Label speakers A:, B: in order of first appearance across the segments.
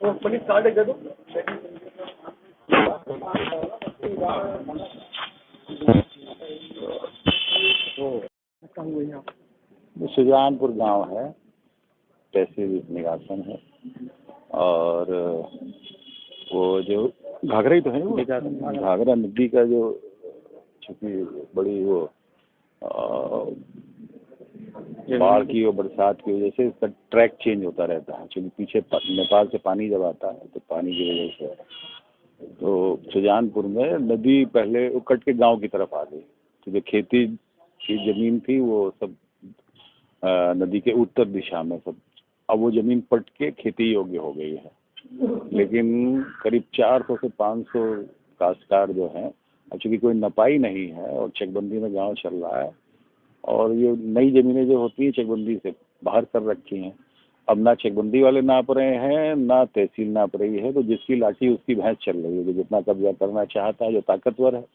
A: वो police card दे दो।
B: सुजानपुर गांव है, तहसील निगासन है, और वो जो घाघरा ही तो है, वो घाघरा नदी का जो चूँकि बड़ी वो बाढ़ की और बरसात की वजह से इसका ट्रैक चेंज होता रहता है, क्योंकि पीछे नेपाल से पानी जब आता है तो पानी की वजह से तो सुजानपुर में नदी पहले वो कट के गांव की तरफ आ गई। तो जो खेती की ज़मीन थी वो सब नदी के उत्तर दिशा में सब, अब वो ज़मीन पट के खेती योग्य हो गई है। लेकिन करीब 400 से 500 काश्तकार जो हैं, अब चूँकि कोई नपाई नहीं है और चकबंदी में गांव चल रहा है, और ये नई ज़मीनें जो होती हैं चकबंदी से बाहर कर रखी हैं, अब ना चकबंदी वाले नाप रहे हैं ना तहसील नाप रही है, तो जिसकी लाठी उसकी भैंस चल रही है। जो जितना कब्जा करना चाहता है, जो ताकतवर है,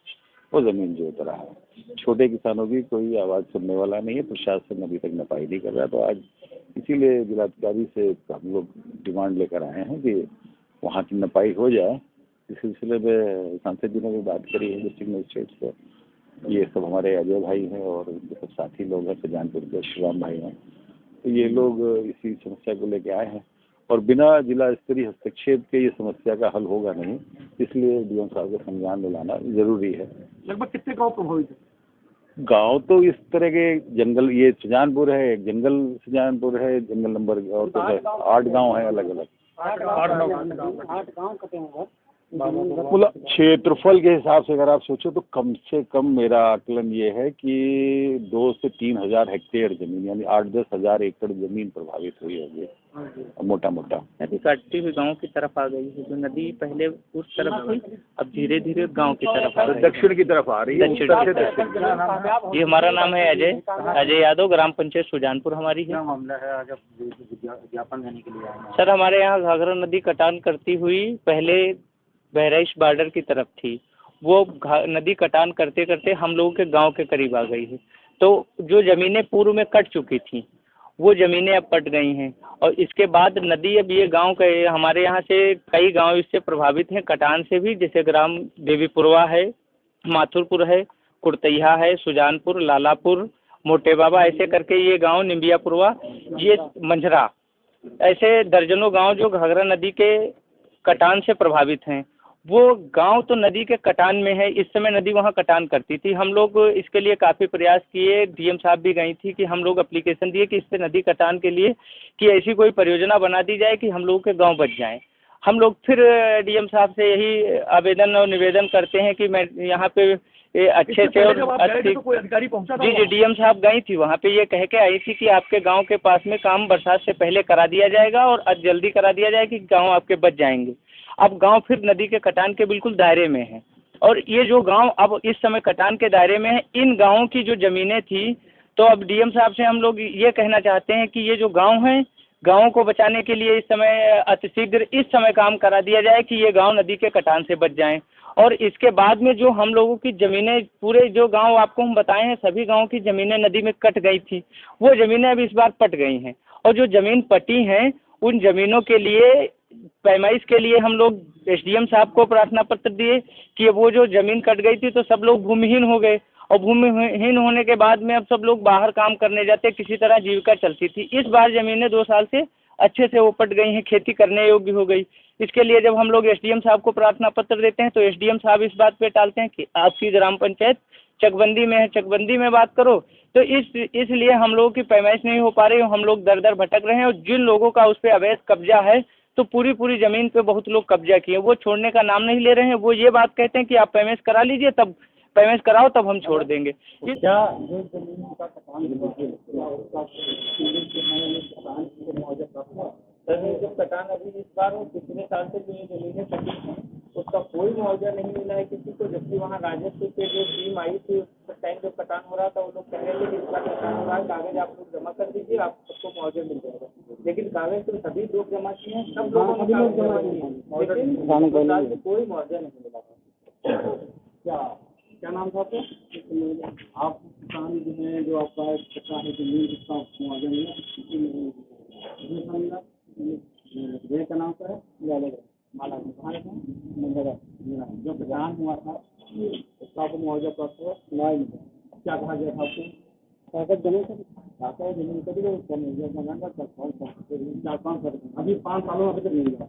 B: वो ज़मीन जोत रहा है। छोटे किसानों की कोई आवाज़ सुनने वाला नहीं है, प्रशासन अभी तक नपाई नहीं कर रहा। तो आज इसीलिए जिलाधिकारी से हम लोग डिमांड लेकर आए हैं कि वहाँ की नपाई हो जाए। इस सिलसिले में सांसद जी ने भी बात करी है डिस्ट्रिक्ट मजिस्ट्रेट से। ये सब हमारे अजय भाई हैं और उनके सब साथी लोग हैं, सुजानपुर के श्रीराम भाई हैं, तो ये लोग इसी समस्या को लेके आए हैं, और बिना जिला स्तरीय हस्तक्षेप के ये समस्या का हल होगा नहीं, इसलिए डीएम साहब को संज्ञान में लाना जरूरी है।
A: लगभग कितने गाँव प्रभावित है?
B: गांव तो इस तरह के जंगल, ये सुजानपुर है, एक जंगल सुजानपुर है, जंगल नंबर और तो है 8 गांव है अलग अलग।
A: 8 गाँव कटे हैं।
B: मतलब क्षेत्रफल के हिसाब से अगर आप सोचो तो कम से कम मेरा आकलन ये है कि 2 से 3 हज़ार हेक्टेयर जमीन, यानी 8-10 हज़ार एकड़ जमीन प्रभावित हुई होगी मोटा मोटा।
C: नदी कटती हुई गांव की तरफ आ गई है। जो नदी पहले उस तरफ थी, अब धीरे धीरे गांव की तरफ आ रही है,
B: दक्षिण की तरफ आ रही है।
C: जी, हमारा नाम है अजय यादव, ग्राम पंचायत सुजानपुर हमारी है।
A: मामला है, आज ज्ञापन देने के लिए आए।
C: सर, हमारे यहाँ घाघरा नदी कटान करती हुई पहले बहराइच बॉर्डर की तरफ थी, वो नदी कटान करते करते हम लोगों के गांव के करीब आ गई है। तो जो ज़मीनें पूर्व में कट चुकी थी वो ज़मीनें अब पट गई हैं, और इसके बाद नदी अब ये गांव के, हमारे यहाँ से कई गांव इससे प्रभावित हैं कटान से भी, जैसे ग्राम देवीपुरवा है, माथुरपुर है, कुर्तैया है, सुजानपुर, लालापुर, मोटे बाबा, ऐसे करके ये गांव, निम्बियापुरवा, ये मंझरा, ऐसे दर्जनों गांव जो घाघरा नदी के कटान से प्रभावित हैं। वो गांव तो नदी के कटान में है, इस समय नदी वहां कटान करती थी। हम लोग इसके लिए काफ़ी प्रयास किए, डीएम साहब भी गई थी कि हम लोग एप्लीकेशन दिए कि इससे नदी कटान के लिए कि ऐसी कोई परियोजना बना दी जाए कि हम लोगों के गांव बच जाएं। हम लोग फिर डीएम साहब से यही आवेदन और निवेदन करते हैं कि मैं यहाँ पे अच्छे से और अच्छी,
A: कोई अधिकारी पहुंचा था?
C: जी डीएम साहब गई थी वहाँ पे, ये कह के आई थी कि आपके गाँव के पास में काम बरसात से पहले करा दिया जाएगा और आज जल्दी करा दिया जाए कि गाँव आपके बच जाएंगे। अब गांव फिर नदी के कटान के बिल्कुल दायरे में है, और ये जो गांव अब इस समय कटान के दायरे में है, इन गांवों की जो ज़मीनें थी, तो अब डीएम साहब से हम लोग ये कहना चाहते हैं कि ये जो गांव हैं, गांवों को बचाने के लिए इस समय अतिशीघ्र इस समय काम करा दिया जाए कि ये गांव नदी के कटान से बच जाएं। और इसके बाद में जो हम लोगों की ज़मीनें, पूरे जो गाँव आपको हम बताए हैं, सभी गाँव की ज़मीनें नदी में कट गई थी, वो ज़मीनें अब इस बार पट गई हैं। और जो ज़मीन पटी हैं उन ज़मीनों के लिए पैमाइश के लिए हम लोग एसडीएम साहब को प्रार्थना पत्र दिए कि वो जो ज़मीन कट गई थी तो सब लोग भूमिहीन हो गए, और भूमिहीन होने के बाद में अब सब लोग बाहर काम करने जाते, किसी तरह जीविका चलती थी। इस बार ज़मीनें 2 साल से अच्छे से वो पट गई हैं, खेती करने योग्य हो गई। इसके लिए जब हम लोग एसडीएम साहब को प्रार्थना पत्र देते हैं तो एसडीएम साहब इस बात पे टालते हैं कि आपकी ग्राम पंचायत चकबंदी में है, चकबंदी में बात करो। तो इसलिए हम लोगों की पैमाइश नहीं हो पा रही, हम लोग दर दर भटक रहे हैं, और जिन लोगों का उस पर अवैध कब्जा है, तो पूरी ज़मीन पे बहुत लोग कब्जा किए, वो छोड़ने का नाम नहीं ले रहे हैं। वो ये बात कहते हैं कि आप पैमाइश करा लीजिए, तब पैमाइश कराओ तब हम छोड़ देंगे।
A: क्या जो जमीन का कटान जब कटान अभी इस बार पिछले साल से जो ये जमीनें कटी हैं उसका कोई मुआवजा नहीं मिला है किसी को, जबकि वहाँ राजस्व के जो टीम आई थी उस टाइम जब कटान हो रहा था वो लोग कह रहे थे कि इस बार कटान हो रहा है, कागज आप लोग जमा कर दीजिए, आप सबको मुआवजा मिल जाएगा। लेकिन कागज तो सभी लोग जमा किए हैं, सब लोगों ने कागज जमा किए हैं, लेकिन कोई मुआवजा नहीं मिला था। क्या नाम था आपका? आप किसान जो है, जो आपका कच्चा है जमीन जिसका मुआवजा मिला, का नाम क्या है? माला जो प्रदान हुआ था उसका आपको मुआवजा प्राप्त हुआ? नहीं, क्या कहा गया था आपको? कागज जमीन कभी उसका मुआवजा बनाना 4-5 साल, अभी 5 सालों अभी तक नहीं मिला।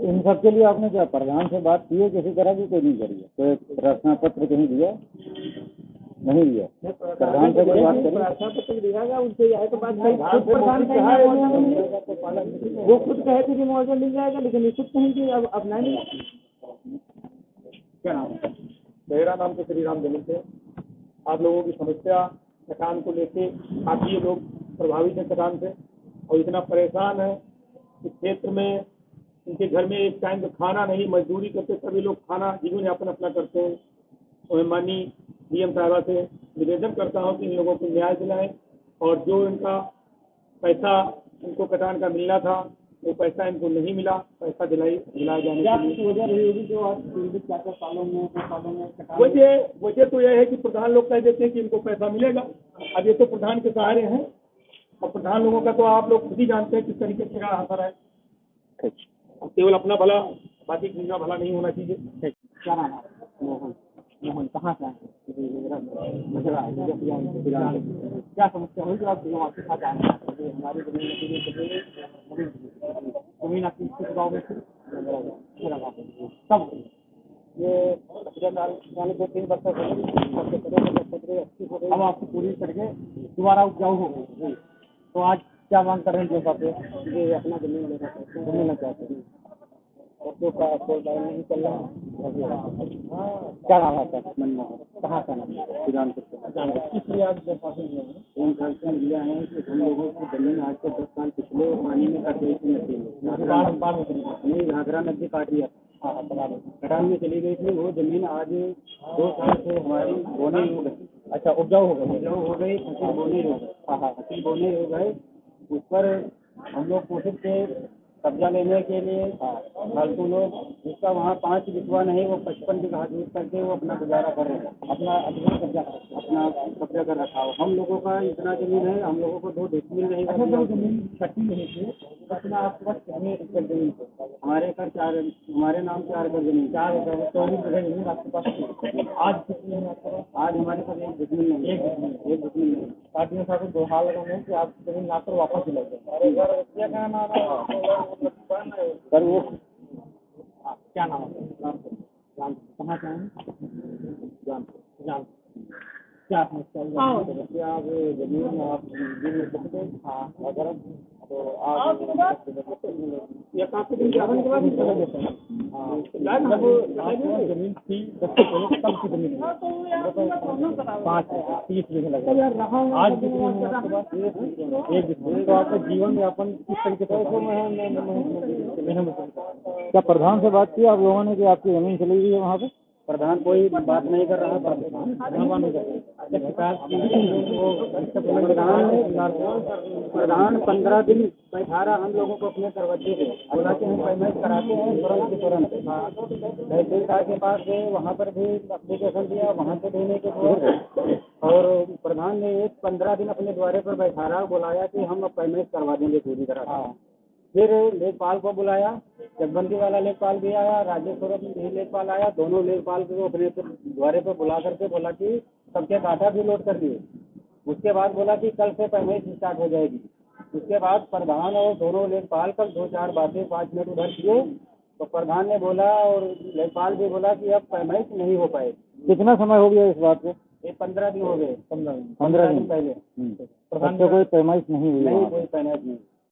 A: इन सबके लिए आपने क्या प्रधान से बात की है? किसी तरह की कोई नहीं करी है? कोई प्रार्थना पत्र कहीं दिया? नहीं दिया। प्रधान से कोई बात करें? प्रार्थना पत्र दिया गया, उनसे यह तो बात वो खुद कहे थे कि मुआवजा मिल जाएगा, लेकिन ये खुद कहें कि अब नहीं। क्या नाम है? मेरा नाम तो श्री राम दलित है। आप लोगों की समस्या कटान को लेके काफी ये लोग प्रभावित है कटान से और इतना परेशान है कि क्षेत्र में इनके घर में एक टाइम का खाना नहीं, मजदूरी करते सभी लोग खाना जीवन यापन अपना करते हैं। और माननीय डीएम साहबा से निवेदन करता हूँ कि इन लोगों को न्याय दिलाएं और जो इनका पैसा इनको कटान का मिलना था वो पैसा इनको नहीं मिला, पैसा दिलाया जाने के लिए वजह रही होगी जो आज 4 सालों में वजह तो यह है कि प्रधान लोग कह देते हैं कि इनको पैसा मिलेगा। अब ये तो प्रधान के सहारे हैं और प्रधान लोगों का तो आप लोग खुद ही जानते हैं किस तरीके से असर है। केवल अपना भला, बाकी किसी का भला नहीं होना चाहिए। क्या नाम है? मोहन कहाँ से आए? क्या समस्या हुई जो आप आपके साथ आए? हमारी जमीन आपकी किस गाँव में थी? तब ये 2-3 वर्ष अब आपकी पूरी करके दोबारा उपजाऊ हो गई, तो आज क्या मांग कर रहे हैं? जो अपना जमीन लेना चाहते हैं, बच्चों का कोई गाड़ी नहीं चल रहा है। क्या नाम है? मनमोहन। कहाँ का नाम? इसलिए आप लिया है कि हम लोगों की जमीन आज से 10 साल पिछले पानी में कट गई थी, नहीं घाघरा नदी काट दिया, कटान में चली गई थी। वो जमीन आज 2 साल से हमारी बोनी हो गई। अच्छा, उपजाऊ हो गई, फसल बोनी हो गई। फसल बोनी हो गए, उस पर हम लोग कोशिश थे कब्जा लेने के लिए। फालतू लोग जिसका वहाँ 5 बिस्वा नहीं, वो 55 बीघा दूर करके वो अपना गुजारा कर रहे हैं, अपना कब्जा कर रखा हो। हम लोगों का इतना जमीन है, हम लोगों को 2 डिसमिल नहीं, जमीन छठी नहीं थी अपना आपके पास कितने एकड़ जमीन थे? हमारे नाम 4 एकड़ जमीन, 4 एकड़ 24 बीघा जमीन आपके पास थी। आज कितनी है आपके पास? आज हमारे पास एक डिसमिल नहीं। पार्टियों के साथ 2 हाल लगाने कि आप जमीन लाकर वापस दिला सर। वो क्या नाम है? कहाँ से हैं? जान क्या समस्या? आप जमीन आप गिर सकते? हाँ, अगर तो आप ये काफी दिन के बाद जमीन थी 10 से पहले कम की जमीन 5-30 बीघे लगे। आज तो आपका जीवन यापन किस तरीके से? क्या प्रधान से बात की आप लोगों ने कि आपकी जमीन चली गई है वहाँ पे? प्रधान कोई बात नहीं कर रहा है। प्रधान 15 दिन बैठा रहा हम लोगों को अपने दरवाजे पे, बोला कि हम पेमेंट कराते हैं तुरंत के तुरंत। तहसीलदार के पास गए, वहाँ पर भी एप्लीकेशन दिया, वहाँ से देने के बाद और प्रधान ने 15 दिन अपने द्वारे पर बैठा रहा, बुलाया कि हम अब पेमेंट करवा देंगे पूरी तरह। फिर लेखपाल को बुलाया, जगबंदी वाला लेखपाल भी आया, राजेश्वरम भी लेखपाल आया। दोनों लेखपाल को अपने द्वारे पर बुला करके बोला कि सबके डाटा भी लोड कर दिए। उसके बाद बोला कि कल से पेमेंट स्टार्ट हो जाएगी। उसके बाद प्रधान और दोनों लेखपाल कल 2-4 बातें 5 मिनट उधर किए, तो प्रधान ने बोला और लेखपाल भी बोला कि अब पेमेंट नहीं हो पाएगी। कितना समय हो गया इस बात को? ये 15 दिन हो गए। 15 दिन पहले प्रधान से कोई पेमेंट नहीं हुई? नहीं, कोई पेमेंट नहीं।